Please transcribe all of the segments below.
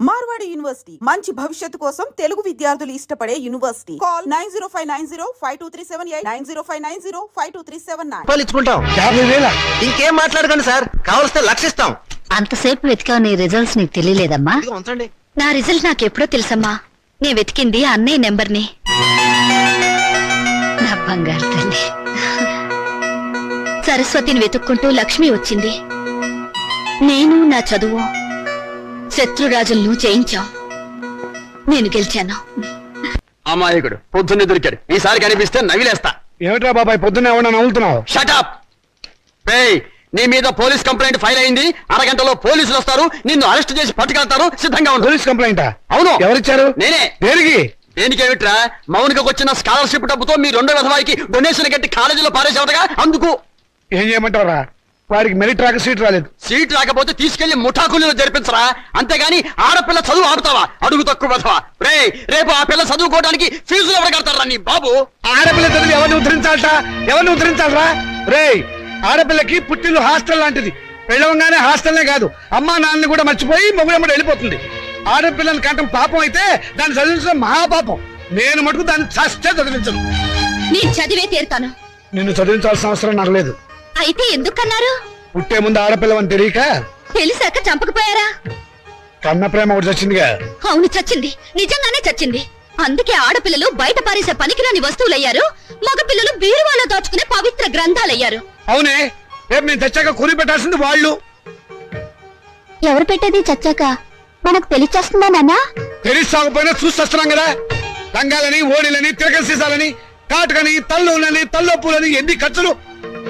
Marwadi university మంచి భవిష్యత్తు కోసం తెలుగు విద్యార్థులు ఇష్టపడే యూనివర్సిటీ. కాల్ 9059052378 9059052379. ఇచ్చుకుంటాం 50,000. ఇంకేం మాట్లాడకండి సార్, కావలిస్తే లక్షిస్తాం. అంతసేపు వెతికావు, నీ రిజల్ట్స్ నీకు తెలియలేదమ్మా? ఉంచండి. నా రిజల్ట్ నాకెప్పుడో తెలుసమ్మా. నేను వెతికింది అన్నయ్య నెంబర్ని. నా బంగారు తల్లి. సరస్వతిని వెతుక్కుంటూ లక్ష్మి వచ్చింది. నేను నా చదువు శత్రురాజులను జయించాం. నేను గెలిచాను. అమాయకుడు పొద్దున్నే దొరికాడు. ఈసారి కనిపిస్తే నవిలేస్తా. ఏమిట్రా బాబాయ్ పొద్దున్నే ఏమన్నా నవ్వుతున్నావు? షటప్. నీ మీద పోలీస్ కంప్లైంట్ ఫైల్ అయింది. అరగంటలో పోలీసులు వస్తారు, నిన్ను అరెస్ట్ చేసి పట్టుకెళ్తారు. సిద్ధంగా ఉంది. పోలీస్ కంప్లైంటా? అవును. ఎవరిచ్చారు? నేనే. దేనికి? దేనికేమిట్రా, మౌనికకు వచ్చిన స్కాలర్షిప్ డబ్బుతో మీ రెండో విధవాయికి డొనేషన్ కట్టి కాలేజీలో పారేసేవటగా. అందుకు ఏం చేయమంటారా? వాడికి మెరిట్ రాక సీట్ రాలేదు. సీట్ రాకపోతే తీసుకెళ్లి ముఠాకులీలో జరిపించరా, అంతేగాని ఆడపిల్ల చదువు ఆపుతావా? అడుగు తక్కువ విధవా. రేపు ఆ పిల్ల చదువుకోవడానికి ఫీజులు ఎవరు కడతారా నీ బాబు? ఆడపిల్ల చదివి ఎవరిని ఉద్ధరించాలరా? ఆడపిల్లకి పుట్టిల్లు హాస్టల్ లాంటిది. వెళ్ళవంగానే హాస్టల్నే కాదు, అమ్మా నాన్నని కూడా మర్చిపోయి మొగుడమ్మడు వెళ్ళిపోతుంది. ఆడపిల్లని కంటం పాపం అయితే దాన్ని చదివించడం మహాపాపం. నేను మటుకు దాన్ని చస్తే చదివించను. నేను చదివే తీరుతాను. నిన్ను చదివించాల్సిన అవసరం నాకు లేదు. అయితే ఎందుకన్నారు? పుట్టే ముందు ఆడపిల్లవని తెలియక. తెలిసాక చంపకపోయారా? కన్న ప్రేమ ఒకటి చచ్చిందిగా. అవును, చచ్చింది. నిజంగానే చచ్చింది. అందుకే ఆడపిల్లలు బయట పారేసే పనికిరాని వస్తువులయ్యారు. మగపిల్లలు బీరువాలో దాచుకునే పవిత్ర గ్రంథాలయ్యారు. అవునే, రేపు నేను చచ్చాక కూలి పెట్టాల్సింది వాళ్ళు. ఎవరు పెట్టేది చచ్చాక? మనకు తెలిచేస్తుందా నాన్న? తెలిసాకపోయినా చూస్తున్నాం కదా. రంగాలని, ఓడిలని, తిరగ సీసాలని, కాటుకని, తల్లులని, తల్లొప్పులని, ఎన్ని ఖర్చులు.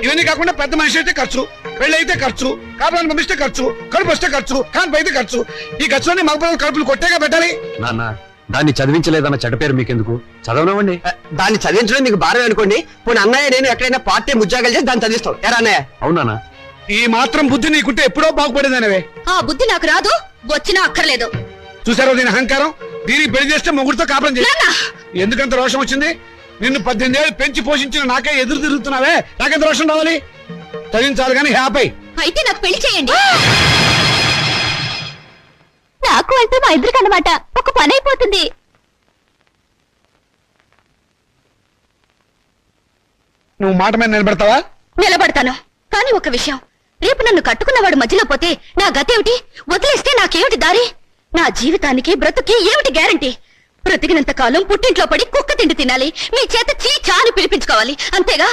ఇవన్నీ కాకుండా పెద్ద మనిషి అయితే ఖర్చు, పెళ్లి అయితే ఖర్చు, కాపురాన్ని పంపిస్తే ఖర్చు, కడుపు వస్తే ఖర్చు, కాన్పు అయితే ఖర్చు. ఈ ఖర్చులన్నీ మగపిల్లలు కడుపులు కొట్టేగా పెట్టాలి. నాన్న, దాన్ని చదివించలేదన్న చెడ్డ పేరు మీకెందుకు? చదవనివ్వండి. దాన్ని చదివించడం నీకు భారం అనుకోండి. పోనీ అన్నయ్య నేను ఎక్కడైనా పార్టీ ఉద్యోగాలు చేసి దాన్ని చదివిస్తావు. ఎరా అన్నయ్య? అవునా? ఈ మాత్రం బుద్ధి నీకుంటే ఎప్పుడో బాగుపడేదనవే. ఆ బుద్ధి నాకు రాదు, వచ్చినా అక్కర్లేదు. చూసారో దీని అహంకారం? దీనికి పెళ్లి చేస్తే మొగుడితో కాపురం చేసి ఎందుకంత రోషం వచ్చింది? నిన్ను 18 ఏళ్ళు పెంచి పోషించిన నాకే ఎదురు తిరుగుతున్నావే, నాకెంత రోషం రావాలి? చదివించాలి కానీ హ్యాపీ. అయితే నాకు పెళ్లి చేయండి. నాకు అంటే మా ఇద్దరికి అన్నమాట ఒక పని అయిపోతుంది. నువ్వు మాట మీద నిలబెడతావా? నిలబడతాను. కానీ ఒక విషయం, రేపు నన్ను కట్టుకున్నవాడు మధ్యలో పోతే నా గతేమిటి? వదిలేస్తే నాకేమిటి దారి? నా జీవితానికి బ్రతుకి ఏమిటి గ్యారంటీ? బ్రతికినంత కాలం పుట్టింట్లో పడి కుక్క తిండి తినాలి, మీ చేత చీచా అని పిలిపించుకోవాలి, అంతేగా?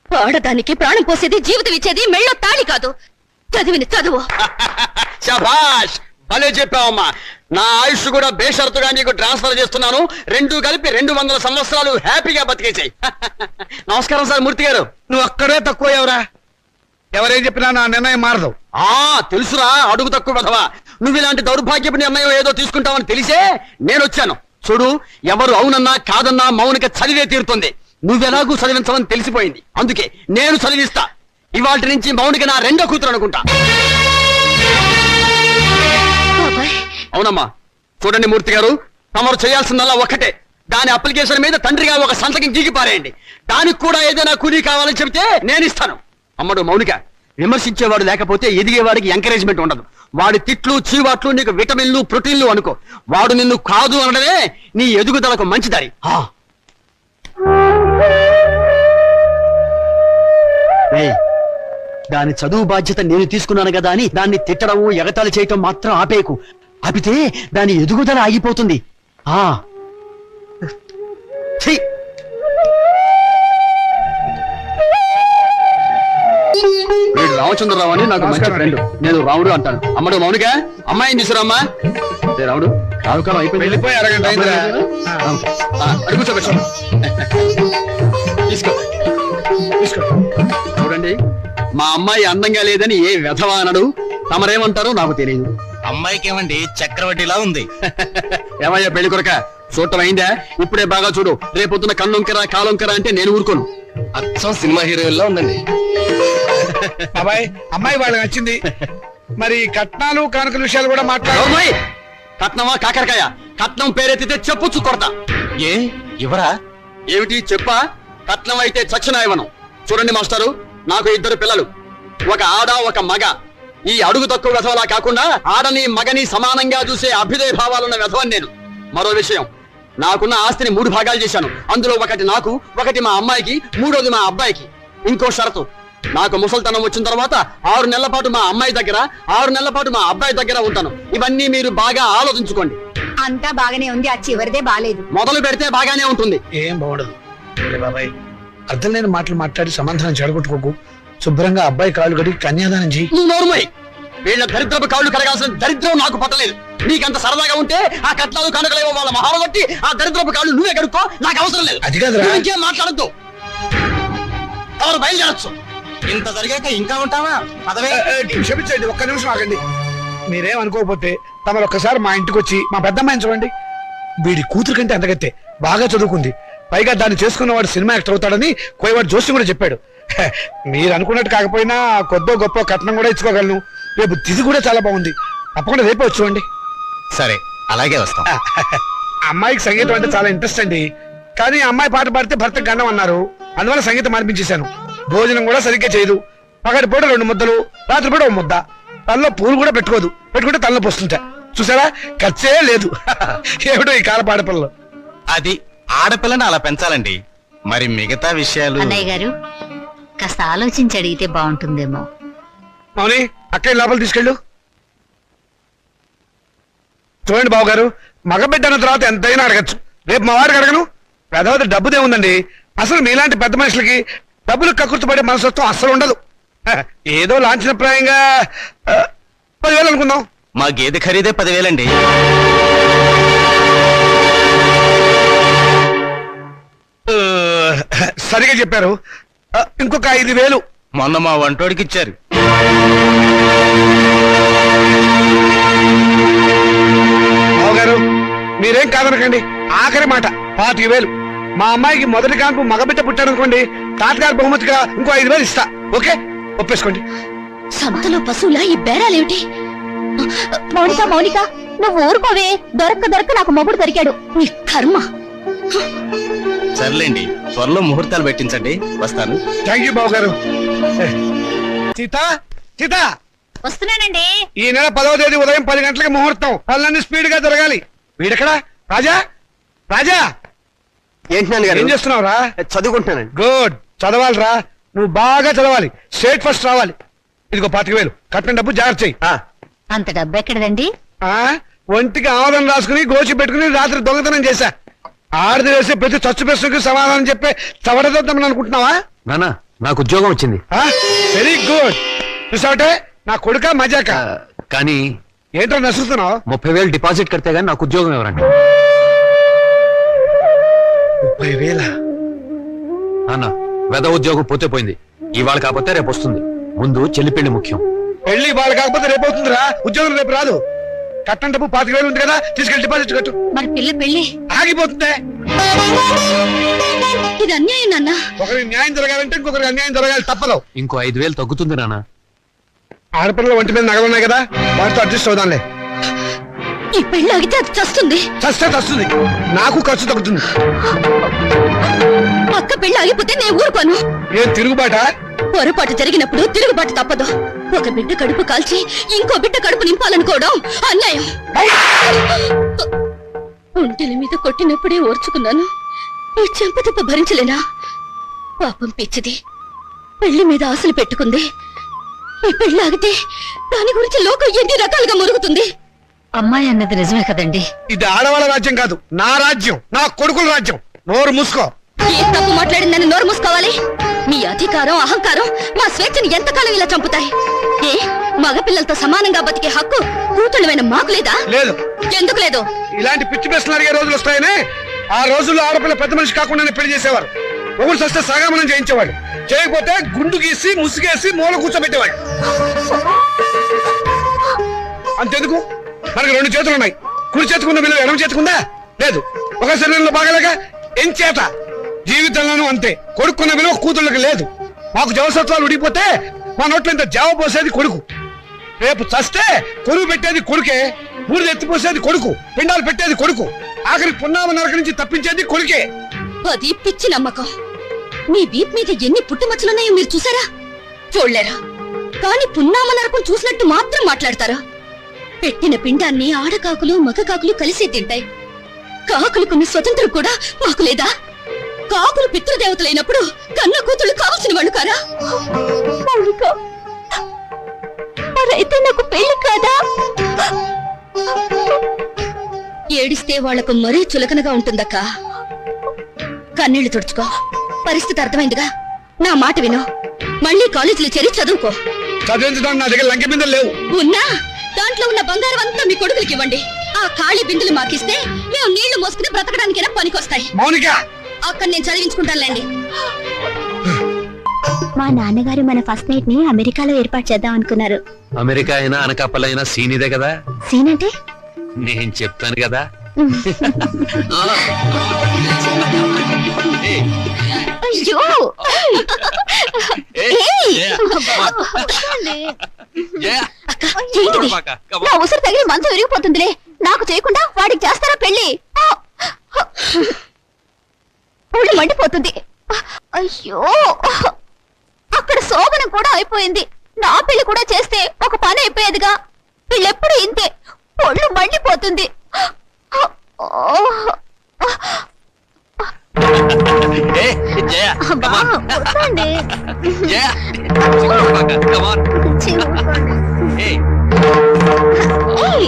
ఆడదానికి ప్రాణం పోసేది, జీవితం ఇచ్చేది మెళ్ళో తాళి కాదు, చదివిన చదువు. శభాష్, భలే చెప్పావమ్మా. నా ఆయుష్ కూడా బేషరతుగా నీకు ట్రాన్స్ఫర్ చేస్తున్నాను. రెండు కలిపి 200 సంవత్సరాలు హ్యాపీగా బతికేసాయి. నమస్కారం సార్ మూర్తి గారు. నువ్వు అక్కడే తక్కువ ఎవరా? ఎవరేం చెప్పినా నా నిర్ణయం మారదు. తెలుసురా, అడుగు తక్కువ కదవా. నువ్వు ఇలాంటి దౌర్భాగ్యపు నిర్ణయం ఏదో తీసుకుంటావని తెలిసే నేను వచ్చాను. చూడు, ఎవరు అవునన్నా కాదన్నా మౌనిక చదివే తీరుతుంది. నువ్వెలాగూ చదివించవని తెలిసిపోయింది. అందుకే నేను చదివిస్తా. ఇవాళ నుంచి మౌనిక నా రెండో కూతురు అనుకుంటా. అవునమ్మా. చూడండి మూర్తి గారు, తమరు చేయాల్సిందల్లా ఒక్కటే. దాని అప్లికేషన్ మీద తండ్రిగా ఒక సంతకం గీకి పారేయండి. దానికి కూడా ఏదైనా కూలీ కావాలని చెబితే నేను ఇస్తాను. అమ్మడు మౌనిక, విమర్శించేవాడు లేకపోతే ఎదిగేవాడికి ఎంకరేజ్మెంట్ ఉండదు. వాడి తిట్లు, చీవాట్లు నీకు విటమిన్లు, ప్రోటీన్లు అనుకో. వాడు నిన్ను కాదు అనడమే నీ ఎదుగుదలకు మంచి దారి. దాని చదువు బాధ్యత నేను తీసుకున్నాను కదా అని దాన్ని తిట్టడము, ఎగతాళి చేయటం మాత్రం ఆపేకు. ఆపితే దాని ఎదుగుదల ఆగిపోతుంది. వీడు రామచంద్రరావు అని నాకు మంచి ఫ్రెండ్. నేను రాముడు అంటాను. అమ్మడు మౌనిక, అమ్మాయిని తీసుకురామ్మా. రాముడు, రావుకాలం అయిపోయింది. వెళ్ళిపోయి అరగంట అయిందిరా. అడుగు కూర్చోబెట్టు. తీసుకో. చూడండి, మా అమ్మాయి అందంగా లేదని ఏ వెధవా అనడు. తమరేమంటారో నాకు తెలియదు. అమ్మాయికి ఏమండి చక్రవడ్డీలా ఉంది. ఏమయ్యా పెళ్లి కొరక, చూడటం అయిందా? ఇప్పుడే బాగా చూడు. రేపొద్దున కన్నొంకరా కాలొంకరా అంటే నేను ఊరుకోను. అచ్చం సినిమా హీరోయిన్లా ఉందండి. అబ్బాయి, అమ్మాయి వాళ్ళకి నచ్చింది. మరి కట్నాలు కానుకల విషయాలు కూడా మాట్లాడు. కట్నమా కాకరకాయ? కట్నం పేరెత్తితే చెప్పుచ్చు కొడతా. ఏ ఇవరా? ఏమిటి చెప్పా? కట్నం అయితే చచ్చిన ఇవ్వను. చూడండి మాస్టారు, నాకు 2 పిల్లలు, ఒక ఆడ ఒక మగ. ఈ అడుగు తక్కువ వెధవలా కాకుండా ఆడని మగని సమానంగా చూసే అభ్యుదయ భావాలున్న వెధవని నేను. మరో విషయం, నాకున్న ఆస్తిని 3 భాగాలు చేశాను. అందులో ఒకటి నాకు, ఒకటి మా అమ్మాయికి, 3వది మా అబ్బాయికి. ఇంకో షరతు, నాకు ముసల్తనం వచ్చిన తర్వాత 6 నెలల పాటు మా అమ్మాయి దగ్గర, 6 నెలల పాటు మా అబ్బాయి దగ్గర ఉంటాను. ఇవన్నీ మీరు బాగా ఆలోచించుకోండి. అంతా బాగానే ఉంది, ఆ చివరిదే బాలేదు. మొదలు పెడితే బాగానే ఉంటుంది. ఏం బాగుండదు. ఒరే బాబాయ్, అర్థం లేని మాటలు మాట్లాడి సమాధానం చెడగొట్టుకోకు. శుభ్రంగా అబ్బాయి కాళ్ళు కడిగి కన్యాదానం చెయ్యి. నువ్వు నోరుమోయ్. వీళ్ళ దరిద్రపు కాళ్ళు కడగాల్సిన దరిద్రం నాకు పట్టలేదు. నీకంత సరదాగా ఉంటే ఆ కట్నాలు కనుకలేవో వాళ్ళ మహాలు కొట్టి ఆ దరిద్రపు కాళ్ళు నువ్వే కడుక్కో, నాకు అవసరం లేదు. అది కాదురా. నువ్వు ఇంకేం మాట్లాడద్దు. ఎవరు బయలుదేరచ్చు. ఇంత జరిగాక ఇంకా ఉంటావా? పదవే. క్షమించండి, ఒక్క నిమిషం ఆగండి. మీరేం అనుకోకపోతే తమరు ఒక్కసారి మా ఇంటికి వచ్చి మా పెద్దమ్మాయిని చూడండి. వీడి కూతురు కంటే అంతగత్తే, బాగా చదువుకుంది. పైగా దాన్ని చేసుకున్నవాడు సినిమా యాక్టర్ అవుతాడని కోయవాడు జోషి కూడా చెప్పాడు. మీరు అనుకున్నట్టు కాకపోయినా కొద్దో గొప్ప కట్నం కూడా ఇచ్చుకోగలను. రేపు తిథి కూడా చాలా బాగుంది. తప్పకుండా రేపే వచ్చి చూడండి. సరే, అలాగే వస్తాం. అమ్మాయికి సంగీతం అంటే చాలా ఇంట్రెస్ట్ అండి. కానీ అమ్మాయి పాట పాడితే భర్త గండం అన్నారు. అందువల్ల సంగీతం అనిపించేశాను. భోజనం కూడా సరిగ్గా చేయదు. పగటి పూట 2 ముద్దలు, రాత్రి పూట 1 ముద్ద. తనలో పూలు కూడా పెట్టుకోదు. పెట్టుకుంటే తనలో పోస్తుంటా. చూసారా, ఖర్చే లేదు. ఏమిటో ఈ కాల పాడపిల్లలు. అది ఆడపిల్లని అలా పెంచాలండి. మరి మిగతా విషయాలు అన్నయ్య గారు కాస్త ఆలోచించి అడిగితే బాగుంటుందేమో. మౌని, అక్కడ లోపల తీసుకెళ్ళు. చూడండి బాబు గారు, మగబిడ్డ అన్న తర్వాత ఎంతైనా అడగచ్చు. రేపు మా వారికి అడగను. పెద్దవది డబ్బుదే ఉందండి. అసలు మీలాంటి పెద్ద మనుషులకి డబ్బులు కక్కుర్తిపడే మనసత్వం అస్సలు ఉండదు. ఏదో లాంఛనప్రాయంగా 10,000 అనుకుందాం. మా గేదె ఖరీదే 10,000 అండి. సరిగా చెప్పారు. ఇంకొక 5,000. మొన్న మా వంటోడికి ఇచ్చారు. బాబు గారు, మీరేం కాదనకండి. ఆఖరి మాట 25,000. మా అమ్మాయికి మొదటి కాన్పు మగబిడ్డ పుట్టారనుకోండి, తాతగారి బహుమతిగా ఇంకో 5,000 ఇస్తా. ఓకే, ఒప్పేసుకోండి. సంతలో పశువులా ఈ బేరాలేమిటి? మౌనిక మౌనిక, నువ్వు ఊరుకోవే. దొరక్క నాకు మొగుడు దొరికాడు. నీ కర్మ. సర్లేండి, త్వరలో ముహూర్తాలు పెట్టించండి. వస్తాను. థ్యాంక్ యూ బాబు గారు. సీత, సీత, వస్తున్నానండి. ఈ నెల 10వ తేదీ ఉదయం 10 గంటలకు ముహూర్తం. పనులన్నీ స్పీడ్ గా జరగాలి. వీడెక్కడా? రాజా, రాజా, ఏంటి నాన్నగారు? ఏం చేస్తున్నావురా? చదువుకుంటున్నానండి. గుడ్, చదవాలిరా. నువ్వు బాగా చదవాలి. స్టేట్ ఫస్ట్ రావాలి. ఇదిగో 25,000 కట్టిన డబ్బు జాగ్రత్త చెయ్యి. అంత డబ్బు ఎక్కడదండి? ఒంటికి ఆవరణ రాసుకుని గోచి పెట్టుకుని రాత్రి దొంగతనం చేశా. ఆడది వేసే ప్రతి చచ్చు ప్రశ్నకు సమాధానం చెప్పే చవడదొద్దామని అనుకుంటున్నావా? నానా, నాకు ఉద్యోగం వచ్చింది. Very good. చూసావటే, నా కొడుక మజాక. కానీ ఏంటో నసులుతున్నావు? 30,000 డిపాజిట్ కడితే గానీ నాకు ఉద్యోగం ఎవరండి? 30,000? నాన్న, వెద ఉద్యోగం పోతే పోయింది. ఇవాళ కాకపోతే రేపు వస్తుంది. ముందు చెల్లి పెళ్లి ముఖ్యం. పెళ్లి వాళ్ళు కాకపోతే రేపు అవుతుందిరా. ఉద్యోగం రేపు రాదు. కట్టం డబ్బు 25,000 ఉంది కదా, తీసుకెళ్లి డిపాజిట్ కట్టు. మరి పిల్ల పెళ్ళి ఆగిపోతుందే. ఇది అన్యాయం నాన్న. ఒకరికి న్యాయం జరగాలంటే ఇంకొకరికి అన్యాయం జరగాలి. తప్పదు. ఇంకో 5,000 తగ్గుతుంది నాన్న. ఆడపిల్లల ఒంటి మీద నగలున్నాయి కదా, వాటితో అడ్జస్ట్ అవుదాంలే. ఈ పెళ్ళి ఆగితే అది చస్తుంది. చస్తే వస్తుంది. నాకు ఖర్చు తగ్గుతుంది. అక్క పెళ్ళి ఆగిపోతే నేను ఊరుకోను. ఏం తిరుగుబాట? పొరపాటు జరిగినప్పుడు తిరుగుబాటు తప్పదు. ఒక బిడ్డ కడుపు కాల్చి ఇంకో బిడ్డ కడుపు నింపాలనుకోవడం అన్యాయం. ఒంటెల మీద కొట్టినప్పుడే ఓర్చుకున్నాను. ఈ చెంపతిప్ప భరించలేనా? పాపం పిచ్చిది. పెళ్లి మీద ఆశలు పెట్టుకుంది. ఈ పెళ్లి ఆగితే దాని గురించి లోకం ఎన్ని రకాలుగా మురుగుతుంది. అమ్మాయి అన్నది నిజమే కదండి. ఇది ఆడవాళ్ళ రాజ్యం కాదు, నా రాజ్యం, నా కొడుకుల రాజ్యం. నోరు మూసుకో. ఏ తప్పు మాట్లాడిందని నోరు మూసుకోవాలి? మీ అధికారం అహంకారం మా స్వేచ్ఛని ఎంతకాలం ఇలా చంపుతాయి? ఏ మగపిల్లలతో సమానంగా బతికే హక్కు కూతుళ్ళమైన మాకు లేదా? లేదు. ఎందుకు లేదు? ఇలాంటి పిచ్చి ప్రశ్నలు అడిగే రోజులు వస్తాయని ఆ రోజుల్లో ఆడపిల్ల పెద్ద మనిషి కాకుండానే పెళ్లి చేసేవారు. ఒకరు సస్తే సగామనం చేయించేవాడు. చేయకపోతే గుండు గీసి ముసుగేసి మూల కూర్చోబెట్టేవాడు. అంతెందుకు, మనకి 2 చేతులు ఉన్నాయి. కుడి చేతుకున్న విలువ ఎడమ చేతుకుందా? లేదు. ఒక శరీరంలో బాగలేక ఎంచేత జీవితంలోనూ అంతే. కొడుకున్న విలువ కూతుళ్ళకి లేదు. మాకు జవసత్వాలు ఉడిగిపోతే మా నోట్లో ఇంత జావ పోసేది కొడుకు. రేపు చస్తే కొరువు పెట్టేది కొడుకే. బూడిద ఎత్తిపోసేది కొడుకు. పిండాలు పెట్టేది కొడుకు. ఆఖరి పున్నామ నరక నుంచి తప్పించేది కొడుకే. అది పిచ్చి నమ్మకం. మీ వీప్ మీద ఎన్ని పుట్టుమచ్చలున్నాయో మీరు చూసారా? చూడలేరా? కానీ పున్నామ నరకం చూసినట్టు మాత్రం మాట్లాడతారా? పెట్టిన పిండాన్ని ఆడకాకులు మగ కాకులు కలిసే తింటాయి. కాకులకున్న స్వతంత్రం కూడా మాకు లేదా? కాకులు పితృదేవతలైనప్పుడు కన్న కూతుళ్ళు కావాల్సిన వాళ్ళు కారా? మరైతే నాకు పెళ్లి కాదా? ఏడిస్తే వాళ్లకు మరీ చులకనగా ఉంటుందక్కా. కన్నీళ్లు తుడుచుకో. పరిస్థితి అర్థమైందిగా. నా మాట విను. మళ్ళీ కాలేజీలో చేరి చదువుకో. చదివించడానికి నా దగ్గర లంకె బిందెలు లేవు. ఉన్నా దాంట్లో ఉన్న బంగారం అంతా మీ కొడుకులకి ఇవ్వండి. ఆ ఖాళీ బిందులు మాకిస్తే మేము నీళ్లు మోసుకుని బ్రతకడానికైనా పనికొస్తాయి. మౌనిక, అక్కడ నేను చదివించుకుంటానులేండి. మా నాన్నగారు మన ఫస్ట్ నైట్ ని అమెరికాలో ఏర్పాటు చేద్దాం అనుకున్నారు. అమెరికా అయినా అనకాపల్లైనా సీనిదే కదా. సీన్ అంటే నేను చెప్తాను కదా. అయ్యో ఏంటిది? నా ఉసురు తగిలి మంచం విరిగిపోతుందిలే. నాకు చేయకుండా వాడికి చేస్తారా పెళ్లి? ఒళ్ళు మండిపోతుంది. అయ్యో, అక్కడ శోభనం కూడా అయిపోయింది. నా పెళ్లి కూడా చేస్తే ఒక పని అయిపోయేదిగా. వీళ్ళెప్పుడు ఇంతే, ఒళ్ళు మండిపోతుంది. అబ్బా, వద్దండి. ఏయ్,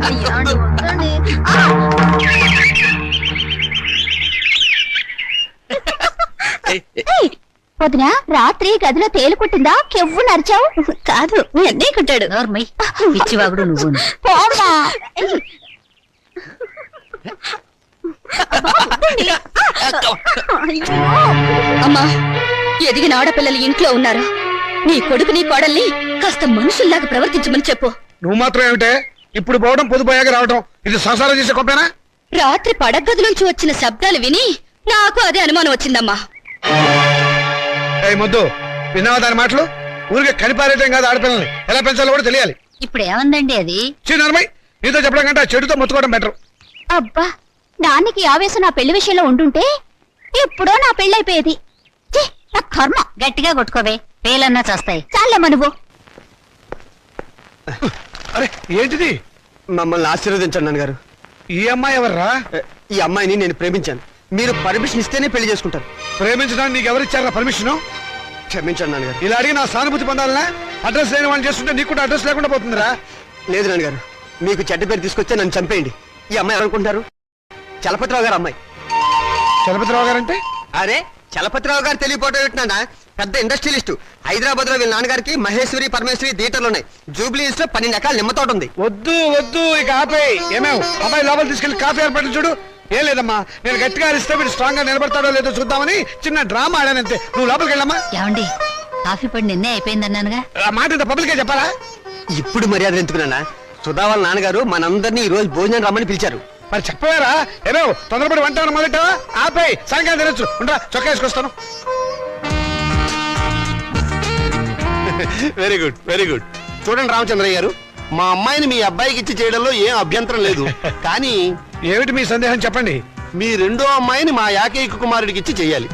అయ్యో, వద్దండి. వదినా, రాత్రి గదిలో తేలుకుంటుందా? కెవ్వు నరిచావు? కాదు, మీ అన్నయ్య కుట్టాడు. పిచ్చివాగుడు నువ్వు. పోమ్మా. అమ్మా, ఎదిగిన ఆడపిల్లలు ఇంట్లో ఉన్నారు. నీ కొడుకుని కోడల్ని కాస్త మనుషుల్లాగా ప్రవర్తించమని చెప్పు. నువ్వు మాత్రం ఏమిటే ఇప్పుడు పోవడం పొదుపోయాక రావడం? ఇది సంసారం చేసే గొప్పేనా? రాత్రి పడగదిలోంచి వచ్చిన శబ్దాలు విని నాకు అదే అనుమానం వచ్చిందమ్మా. ముద్దు, విన్నావా దాని మాటలు? ఊరికే కనిపారేయటం కాదు, ఆడపిల్లల్ని ఎలా పెంచాలో కూడా తెలియాలి. ఇప్పుడు ఏమందండి అది? చిన్నమ్మాయి, నీతో చెప్పడం కంటే ఆ చెడుతో మొత్తుకోవడం బెటర్. అబ్బా, నాన్నకి ఆవేశం నా పెళ్లి విషయంలో ఉండుంటే ఎప్పుడో నా పెళ్ళైపోయేది. ఛీ, నా కర్మ. గట్టిగా కొట్టుకోవే, పేలన్నా చేస్తాయి. చాలమ్మా నువ్వు. అరే ఏంటిది? మమ్మల్ని ఆశీర్వదించండి నాన్నగారు. ఈ అమ్మాయి ఎవర్రా? ఈ అమ్మాయిని నేను ప్రేమించాను. మీరు పర్మిషన్ ఇస్తేనే పెళ్లి చేసుకుంటారు. ప్రేమించడానికి నీకు ఎవరిచ్చారా పర్మిషన్? క్షమించండి నాన్నగారు. ఇలా అడిగి నా సానుభూతి పొందాలనా? అడ్రస్ లేని వాళ్ళు చేస్తుంటే నీకు కూడా అడ్రస్ లేకుండా పోతుందిరా. లేదు నాన్నగారు, మీకు చెడ్డ పేరు తీసుకొస్తే నన్ను చంపేయండి. ఈ అమ్మాయి ఎవరనుకుంటారు? చలపతిరావు గారు అమ్మాయి. చలపతిరావు గారంటే? అరే, చలపతిరావు గారు తెలియపోవడం ఏంటన్నా? పెద్ద ఇండస్ట్రియలిస్ట్. హైదరాబాద్ లో వీళ్ళ నాన్నగారికి మహేశ్వరి పరమేశ్వరి థియేటర్లు ఉన్నాయి. జూబ్లీ హిల్స్ లో 12 ఎకరాల నిమ్మ తోట ఉంది. వద్దు వద్దు, ఇక ఆపేయ్. ఏమేవ్ అబ్బాయి లోపల తీసుకెళ్లి కాఫీ ఏర్పాట్లు చూడు. ఏం లేదమ్మా, నేను గట్టిగా అరిస్తే వీడు స్ట్రాంగ్ గా నిలబడతాడో లేదో చూద్దామని చిన్న డ్రామా ఆడానంతే. నువ్వు లోపలికి వెళ్ళమ్మా. ఏమండి, కాఫీ పడి నిన్నే అయిపోయిందన్నానుగా. ఆ మాట ఇంత పబ్లికే చెప్పాలా? ఇప్పుడు మర్యాద ఎందుకున్నా? సుధా వాళ్ళ నాన్నగారు మనందరినీ ఈ రోజు భోజనం రమ్మని పిలిచారు. మరి చెప్పారా? ఏమేవ్ తొందరపడి వంట మొదలెట్టావా? ఆపేయ్, సాయంకాలం తినొచ్చు. ఉండరా, చొక్కా వేసుకొస్తాను. Very good, very good. చూడండి రామచంద్రయ్య గారు, మా అమ్మాయిని మీ అబ్బాయికి ఇచ్చి చేయడంలో ఏం అభ్యంతరం లేదు. కానీ ఏమిటి మీ సందేహం చెప్పండి. మీ రెండో అమ్మాయిని మా ఏకైక కుమారుడికి ఇచ్చి చెయ్యాలి.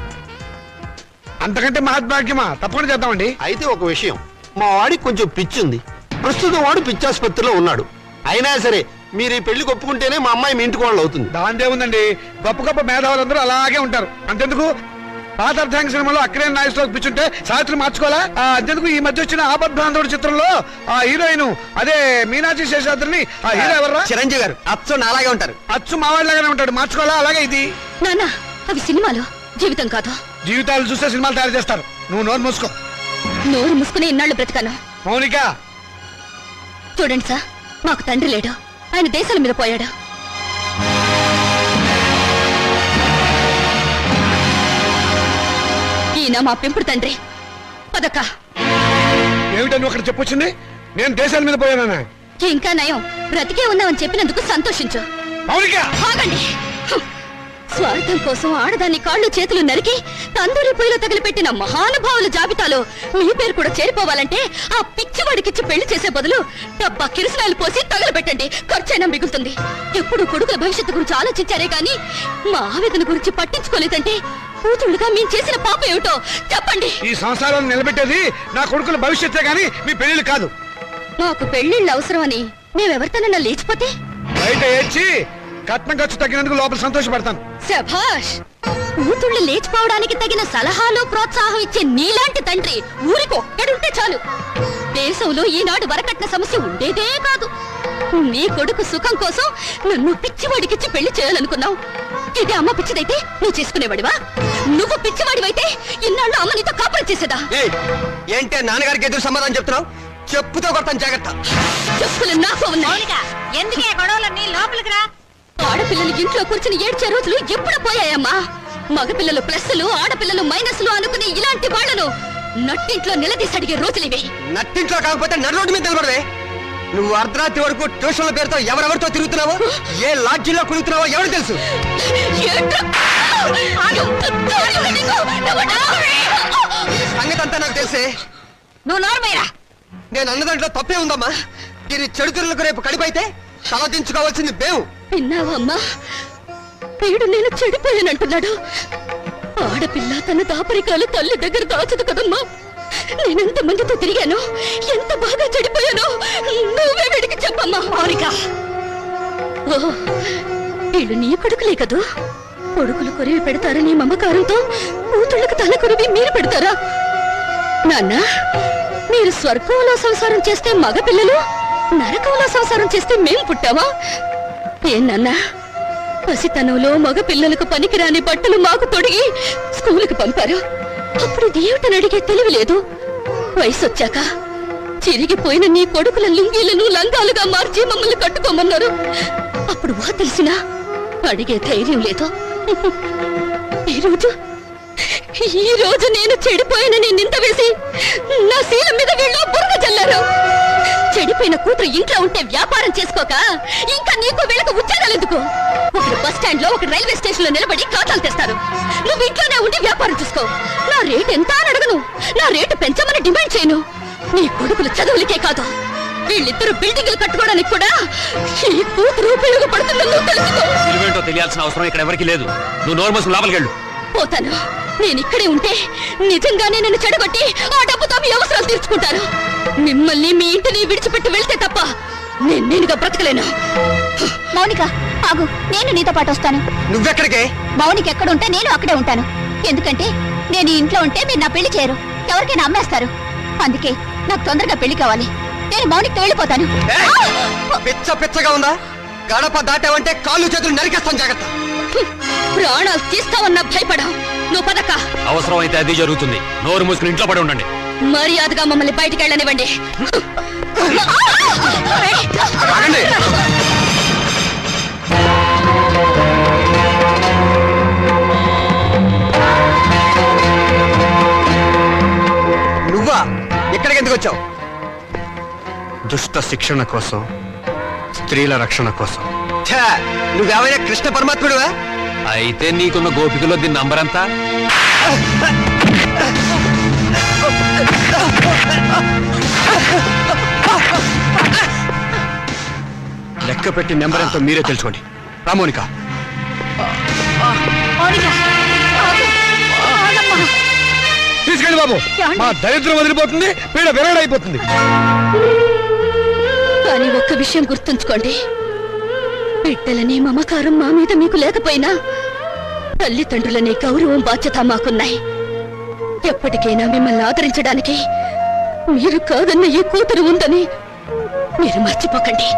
అంతకంటే మహద్భాగ్యమా? తప్పకుండా చేద్దామండి. అయితే ఒక విషయం, మా వాడికి కొంచెం పిచ్చి ఉంది. ప్రస్తుతం వాడు పిచ్చాసుపత్రిలో ఉన్నాడు. అయినా సరే మీరు ఈ పెళ్లికి ఒప్పుకుంటేనే మా అమ్మాయి మీ ఇంటికి వాళ్ళు అవుతుంది. దాందే ఉందండి, గొప్ప గొప్ప మేధావులందరూ అలాగే ఉంటారు. అంతెందుకు, పాత అర్థాంగ సినిమాలో అక్కడే నాయకులో పిచ్చుంటే సావిత్రి మార్చుకోవాలా? అంతెందుకు ఈ మధ్య వచ్చిన ఆపద్బాంధవుడు చిత్రంలో ఆ హీరోయిన్ అదే మీనాక్షి శేషాద్రిని ఆ హీరో ఎవర్రా? చిరంజీవి గారు అచ్చో నాలాగే ఉంటారు. అచ్చు మావాడిలాగానే ఉంటాడు, మార్చుకోవాలా? అలాగే ఇది. నాన్న, అవి సినిమాలు, జీవితం కాదు. జీవితాలు చూస్తే సినిమాలు తయారు చేస్తారు. నువ్వు నోరు మూసుకో. నోరు మూసుకుని ఇన్నాళ్ళు బ్రతికాను. మౌనిక, చూడండి సార్, మాకు తండ్రి లేడు. ఆయన దేశాల మీద పోయాడు. ఈయన మా పెంపుడు తండ్రి. పదక్క. ఏమిటని ఒకటి చెప్పొచ్చింది? నేను దేశాల మీద పోయానా? ఇంకా నయం, బ్రతికే ఉన్నామని చెప్పినందుకు సంతోషించు. మౌనిక, ఆగండి. స్వార్థం కోసం ఆడదాన్ని కాళ్ళు చేతులు నరికి తందూరి పొయ్యిలో తగిలిపెట్టిన మహానుభావుల జాబితాలో మీ పేరు కూడా చేరిపోవాలంటే ఆ పిచ్చివాడికిచ్చి పెళ్లి చేసే బదులు డబ్బా కిరసనాలు పోసి తగలబెట్టండి, ఖర్చైనా మిగులుతుంది. ఎప్పుడు కొడుకుల భవిష్యత్తు గురించి ఆలోచించారే గాని మా ఆవేదన గురించి పట్టించుకోలేదంటే కూతుళ్ళుగా మేము చేసిన పాపం ఏమిటో చెప్పండి. ఈ సంసారాన్ని నిలబెట్టేది నా కొడుకుల భవిష్యత్తే గాని మీ పెళ్లిళ్ళు కాదు. మాకు పెళ్లిళ్ళు అవసరమని మేమెవరితోనన్నా లేచిపోతే బయట ఏడ్చి కట్నం ఖర్చు తగ్గినందుకు లోపల సంతోషపడతాను. శభాష్, కూతుళ్ళు లేచిపోవడానికి తగిన సలహాలు ప్రోత్సాహం ఇచ్చే నీలాంటి తండ్రి ఊరికి ఒక్కడుంటే చాలు. దేశంలో ఈనాడు వరకట్న సమస్య ఉండేదే కాదు. నీ కొడుకు సుఖం కోసం నన్ను పిచ్చివాడికిచ్చి పెళ్లి చేయాలనుకున్నావు. ఇది అమ్మ పిచ్చిదైతే నువ్వు చేసుకునేవాడివా? నువ్వు పిచ్చివాడివైతే ఇన్నాళ్ళు అమ్మ నీతో కాపురం చేసేదా? ఏంటే నాన్నగారికి ఎదురు సమాధానం చెప్తున్నావు? చెప్పుతో కొడతాను, జాగ్రత్త. చెప్పులు నాకు ఉన్నాయి. ఎందుకే గొడవలన్నీ లోపలికి రా. ఆడపిల్లలు ఇంట్లో కూర్చుని ఏడ్చే రోజులు ఎప్పుడు పోయాయమ్మా? మగపిల్లలు ప్లస్లు, ఆడపిల్లలు మైనస్లు అనుకునే ఇలాంటి వాళ్లను నట్టింట్లో నిలదీసి అడిగే రోజులివి. నట్టింట్లో కాకపోతే నడు రోడ్డు మీద నిలబడవే. నువ్వు అర్ధరాత్రి వరకు ట్యూషన్ల పేరుతో ఎవరెవరితో తిరుగుతున్నావో, ఏ లాడ్జీలో కుడుతున్నావో ఎవరు తెలుసు. సంగతి అంతా నాకు తెలిసే. నువ్వు నోర్మయ్యా. నేను అన్న దాంట్లో తప్పే ఉందమ్మా. దీని చెడుతురులకు రేపు కడిపైతే తలదించుకోవాల్సింది మేము. విన్నావమ్మా, వీడు నేను చెడిపోయానంటున్నాడు. ఆడపిల్ల తన దాపరికాలు తల్లి దగ్గర దాచదు కదమ్మా. నేనెంత మందితో తిరిగాను, ఎంత బాగా చెడిపోయాను నువ్వే వీడికి చెప్పమ్మా. మౌనిక, ఓ వీళ్ళు నీ కొడుకులే కదూ. కొడుకులు కొరివి పెడతారని మమకారంతో కూతుళ్ళకు తల కొరివి మీరు పెడతారా? నాన్న, మీరు స్వర్గంలో సంసారం చేస్తే మగపిల్లలు, నరకంలో సంసారం చేస్తే మేం పుట్టావా? ఏనన్నా, పసితనంలో మగ పిల్లలకు పనికిరాని బట్టలు మాకు తొడిగి స్కూలుకు పంపారు. అప్పుడు దేవుటని అడిగే తెలివి లేదు. వయసొచ్చాక చిరిగిపోయిన నీ కొడుకుల లింగీలను లంగాలుగా మార్చి మమ్మల్ని కట్టుకోమన్నారు. అప్పుడు వా తెలిసినా అడిగే ధైర్యం లేదు. ఈ రోజు నేను చెడిపోయానని నింద వేసి నా శీలం మీద వీళ్ళు బురద చల్లారు. చెడిపోయిన కూతురు ఇంట్లో ఉంటే వ్యాపారం చేసుకోక ఇంకా నీకు వీళ్ళకు ఉద్యోగాలు ఎందుకు? ఒకరు బస్ స్టాండ్ లో, ఒక రైల్వే స్టేషన్ లో నిలబడి ఖాతాలు తెస్తారు. నువ్వు ఇంట్లోనే ఉండి వ్యాపారం చూసుకో. నా రేటు ఎంత అని అడగను, నా రేటు పెంచమని డిమాండ్ చేయను. నీ కొడుకులు చదువులకే కాదు, వీళ్ళిద్దరు బిల్డింగ్లు కట్టుకోవడానికి కూడా ఈ కూతురు ఉపయోగపడుతుందని నువ్వు తెలుసుకో. విలువేంటో తెలియాల్సిన అవసరం ఇక్కడ ఎవరికి లేదు. నువ్వు నోర్మోసుకు లోపలికి వెళ్ళు. పోతాను. నేను ఇక్కడే ఉంటే నిజంగానే నన్ను చెడగొట్టి ఆ డబ్బుతో మీ అవసరాలు తీర్చుకుంటాను. మిమ్మల్ని మీ ఇంటిని విడిచిపెట్టి వెళ్తే తప్ప నేనుగా బ్రతకలేను. మౌనిక ఆగు, నేను నీతో పాటు వస్తాను. నువ్వెక్కడికే? మౌనిక ఎక్కడుంటే నేను అక్కడే ఉంటాను. ఎందుకంటే నేను ఈ ఇంట్లో ఉంటే మీరు నా పెళ్లి చేయరు, ఎవరికైనా అమ్మేస్తారు. అందుకే నాకు తొందరగా పెళ్లి కావాలి. నేను మౌనికతో వెళ్ళిపోతాను. పిచ్చ పిచ్చగా ఉందా? గడప దాటావంటే కాళ్ళు చేతులు నరికేస్తాను, జాగ్రత్త. ప్రాణాలు తీస్తావన్నా భయపడా. నువ్వు పదక్క. అవసరం అయితే అది జరుగుతుంది. నోరు మూసుకుని ఇంట్లో పడి ఉండండి. మర్యాదగా మమ్మల్ని బయటికి వెళ్ళనివ్వండి. ఆగండి. నువ్వా? ఇక్కడికి ఎందుకు వచ్చావు? దుష్ట శిక్షణ కోసం, స్త్రీల రక్షణ కోసం. నువ్వేమైనా కృష్ణ పరమాత్ముడువా? అయితే నీకున్న గోపికలో దీని నంబర్ అంతా? లెక్క పెట్టి నెంబర్ ఎంతో మీరే తెలుసుకోండి. రామోనిక, తీసుకెళ్ళి బాబు. మా దరిద్రం వదిలిపోతుంది, పీడ విరగడైపోతుంది. కానీ ఒక్క విషయం గుర్తుంచుకోండి, బిడ్డలని మమకారం మా మీద మీకు లేకపోయినా తల్లిదండ్రులనే గౌరవం, బాధ్యత మాకున్నాయి. ఎప్పటికైనా మిమ్మల్ని ఆదరించడానికి మీరు కాదన్న ఈ కూతురు ఉందని మీరు మర్చిపోకండి.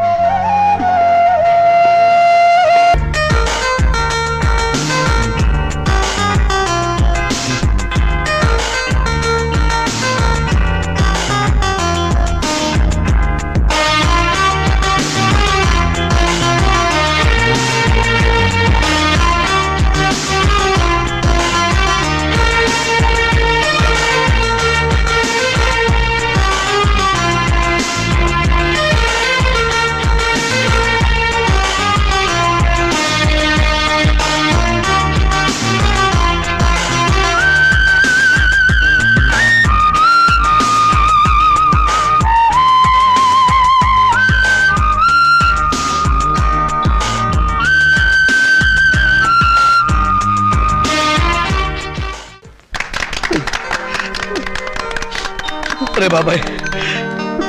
అరే బాబాయ్,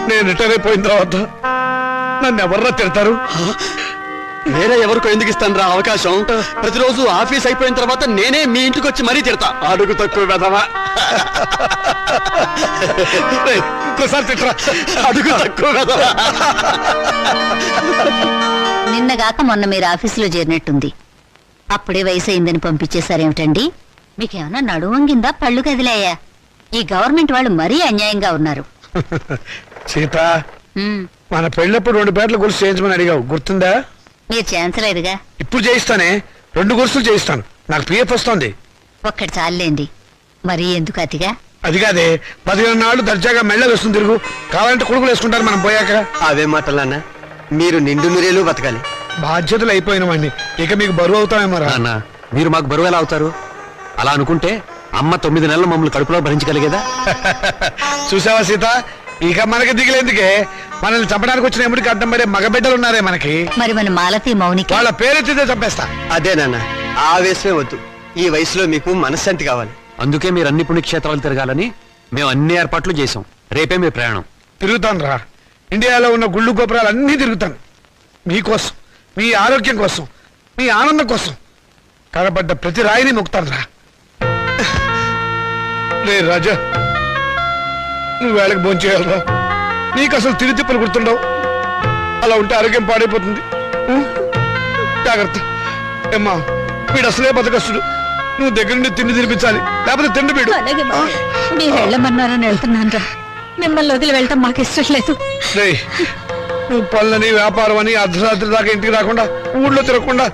నేను రిటైర్ అయిపోయిన తర్వాత నన్ను ఎవర్రా తిడతారు? వేరే ఎవరికో ఎందుకు ఇస్తాను రా అవకాశం? ప్రతిరోజు ఆఫీస్ అయిపోయిన తర్వాత నేనే మీ ఇంటికి వచ్చి మరీ తిడతా. అడుగు తక్కువ వెధవా. రేయ్, ఇంకోసారి తిట్టరా. అడుగు తక్కువ వెధవా. నిన్నగాక మొన్న మీరు ఆఫీసులో చేరినట్టుంది. అప్పుడే వయసు అయిందని పంపించేశారేమిటండి? మీకేమన్నా నడువంగిందా, పళ్ళు కదిలాయా? ఈ గవర్నమెంట్ వాళ్ళు మరీ అన్యాయంగా ఉన్నారు. సీత, ఉమ్, మన పెళ్ళప్పుడు 2 పేర్ల గుర్తు చేయించమని అడిగావు, గుర్తుందా? మీరు చేయించలేదుగా. ఇప్పుడు చేయిస్తానే, 2 గుర్తులు చేయిస్తాను. నాకు పిఎఫ్ వస్తుంది. ఒక్కటి చాలండి, మరీ ఎందుకు అతిగా? అది కాదే, 15 నాళ్ళు దర్జాగా మెళ్ళ వేస్తుంది తిరుగు. కావాలంటే కొడుకులు వేసుకుంటారు మనం పోయాక. అవే మాటలు నాన్న, మీరు నిండు నూరేళ్ళు బతకాలి. బాధ్యతలు అయిపోయిన వాడిని ఇక మీకు బరువు అవుతామేమో రా. నాన్న, మీరు మాకు బరువు ఎలా అవుతారు? అలా అనుకుంటే అమ్మ 9 నెలలు మమ్మల్ని కడుపులో భరించగలిగేదా? చూసావా సీత, ఇక మనకి దిగులేందుకే. మనల్ని చంపడానికి వచ్చిన ఎముడికి అడ్డం పడే మగబిడ్డలు ఉన్నారే మనకి. మరి మన మాలతి మౌనికి వాళ్ళ పేరెత్తితే చంపేస్తా. అదే నాన్న, ఆవేశమే వద్దు. ఈ వయసులో మీకు మనశ్శాంతి కావాలి. అందుకే మీరు అన్ని పుణ్యక్షేత్రాలు తిరగాలని మేము అన్ని ఏర్పాట్లు చేసాం. రేపే మీ ప్రయాణం. తిరుగుతాను రా. ఇండియాలో ఉన్న గుళ్ళు గోపురాలు అన్నీ తిరుగుతాను. మీకోసం, మీ ఆరోగ్యం కోసం, మీ ఆనందం కోసం కనబడ్డ ప్రతి రాయిని మొక్కుతాను రా. రే రాజా, నువ్వు వేళకి భోంచేయాలరా. నీకు అసలు తిరిగి తిప్పలు గుర్తుండవు. అలా ఉంటే ఆరోగ్యం పాడైపోతుంది. జాగ్రత్త. ఏమ్మా, వీడు అసలే బతకస్తుడు. నువ్వు దగ్గర నుండి తిండి తినిపించాలి, లేకపోతే తిండి వీడు. మీరు వెళ్ళమన్నారని వెళ్తున్నాను రా. మిమ్మల్ని వదిలి వెళ్ళటం మాకు ఇష్టం లేదు. రేయ్, నువ్వు పనులని వ్యాపారం అని అర్ధరాత్రి దాకా ఇంటికి రాకుండా, ఊళ్ళో తిరగకుండా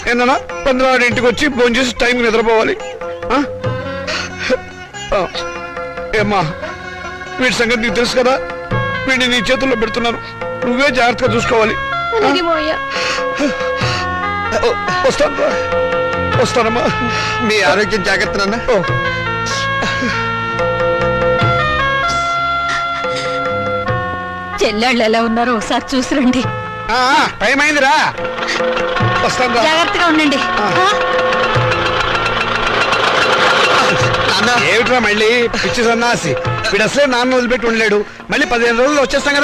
ఏమన్నా 15 నాడు ఇంటికి వచ్చి ఫోన్ చేసి టైంకి నిద్రపోవాలి. ఏమ్మా, వీడి సంగతి నీకు తెలుసు కదా. వీడిని నీ చేతుల్లో పెడుతున్నాను, నువ్వే జాగ్రత్తగా చూసుకోవాలి. వస్తాను రా. వస్తానమ్మా. మీ ఆరోగ్యం జాగ్రత్త నాన్న. ఓ. చెల్లెళ్ళు ఎలా ఉన్నారో ఒకసారి చూసిరండి. టైం అయిందిరా. వస్తాను రా. జాగ్రత్తగా ఉండండి. ఏమిట్రా మళ్ళీ పిచ్చి సన్నాసి? వీడు అసలే నాన్న వదిలిపెట్టి ఉండలేడు. మళ్ళీ 15 రోజులు వచ్చేస్తాం కదా.